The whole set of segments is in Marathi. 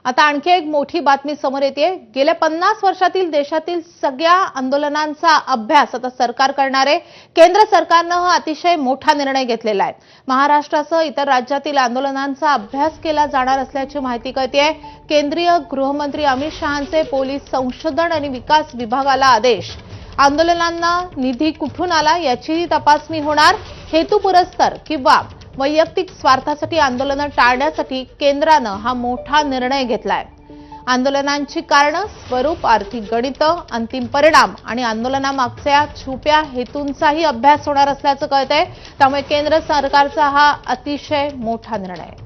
आता आणखी एक मोठी बातमी समोर येते। गेल्या 50 वर्षातील देशातील सगळ्या आंदोलनांचा अभ्यास आता सरकार करणार आहे। केंद्र सरकारने हा अतिशय मोठा निर्णय घेतलेला आहे। महाराष्ट्रासह इतर राज्यातील आंदोलनांचा अभ्यास केला जाणार असल्याची माहिती कळते। केंद्रीय गृहमंत्री अमित शहांचे पोलीस संशोधन आणि विकास विभागाला आदेश। आंदोलनांना निधी कुठून आला याची तपासणी होणार। हेतुपुरस्सर किंवा वैयक्तिक स्वार्थासाठी आंदोलन टाळण्यासाठी केंद्राने हा मोठा निर्णय घेतलाय। आंदोलनांची कारणं, स्वरूप, आर्थिक गणित, अंतिम परिणाम आणि आंदोलनामागच्या छुप्या हेतूंचाही अभ्यास होणार असल्याचं कळतंय। त्यामुळे केंद्र सरकारचा हा अतिशय मोठा निर्णय आहे।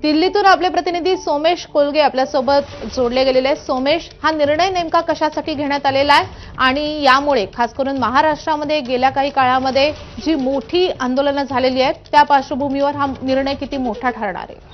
दिल्लीतून आपले प्रतिनिधी सोमेश कोलगे आपल्यासोबत जोडले गेलेले आहेत। सोमेश, हा निर्णय नेमका कशासाठी घेण्यात आलेला आहे आणि यामुळे खास करून महाराष्ट्रामध्ये गेल्या काही काळामध्ये जी मोठी आंदोलनं झालेली आहेत त्या पार्श्वभूमीवर हा निर्णय किती मोठा ठरणार आहे?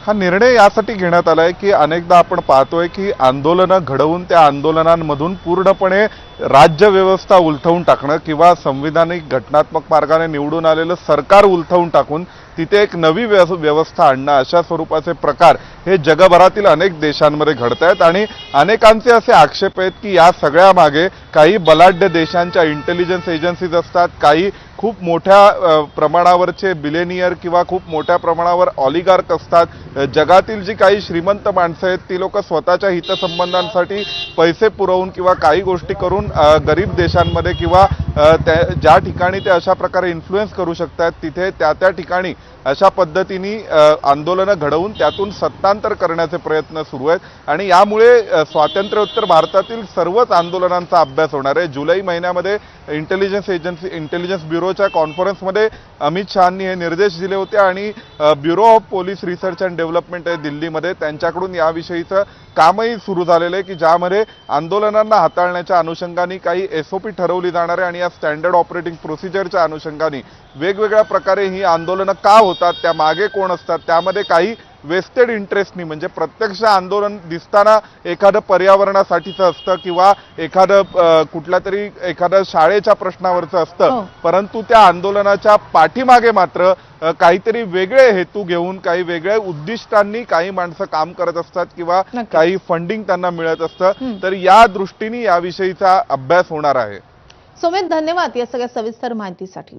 हा निर्णय यासाठी घेण्यात आलाय की अनेकदा आपण पाहतोय की आंदोलनं घडवून त्या आंदोलनांमधून पूर्णपणे राज्य व्यवस्था उलथवून टाकणं किंवा संविधानिक घटनात्मक मार्गाने निवडून आलेलं सरकार उलथवून टाकून तिथे एक नवी व्यवस्था आणणं, अशा स्वरूपाचे प्रकार हे जगभरातील अनेक देशांमध्ये घडत आहेत। आणि अनेकांचे असे आक्षेप आहेत की या सगळ्या मागे काही बलाढ्य देशांच्या इंटेलिजन्स एजन्सीज असतात, काही खूप मोठ्या प्रमाणावरचे बिलेनियर किंवा खूप मोठ्या प्रमाणावर ऑलिगार्क असतात। जगातील जी काही श्रीमंत माणसं आहेत ती लोक स्वतःच्या हितसंबंधांसाठी पैसे पुरवून किंवा काही गोष्टी करून गरीब देशांमध्ये किंवा ज्या ठिकाणी ते अशा प्रकारे इन्फ्लुएन्स करू शकतात तिथे त्या ठिकाणी अशा पद्धतीने आंदोलनं घडवून त्यातून सत्तांतर करण्याचे प्रयत्न सुरू आहेत। आणि यामुळे स्वातंत्र्योत्तर भारतातील सर्वच आंदोलनांचा अभ्यास होणार आहे। जुलै महिन्यामध्ये इंटेलिजन्स ब्युरोच्या कॉन्फरन्समध्ये अमित शहांनी हे निर्देश दिले होते आणि bureau of police research and development आहे दिल्लीमध्ये, त्यांच्याकडून याविषयीचं कामही सुरू झालेलं आहे की ज्यामध्ये आंदोलनांना हाताळण्याच्या अनुषंगाने काही SOP ठरवली जाणार आहे आणि या स्टँडर्ड ऑपरेटिंग प्रोसिजरच्या अनुषंगाने वेगवेगळ्या प्रकारे ही आंदोलनं का होतात, त्या मागे कोण असतात, त्यामध्ये काही वेस्टेड इंटरेस्टनी म्हणजे प्रत्यक्ष आंदोलन दिसताना एखादं पर्यावरणासाठीचं असतं किंवा एखाद्या शाळेच्या प्रश्नावरचं असतं, परंतु त्या आंदोलनाच्या पाठीमागे मात्र काहीतरी वेगळे हेतू घेऊन काही वेगळ्या उद्दिष्टांनी काही माणसं काम करत असतात किंवा काही फंडिंग त्यांना मिळत असतं। तर या दृष्टीने याविषयीचा अभ्यास होणार आहे। सोमेश, धन्यवाद या सगळ्या सविस्तर माहितीसाठी।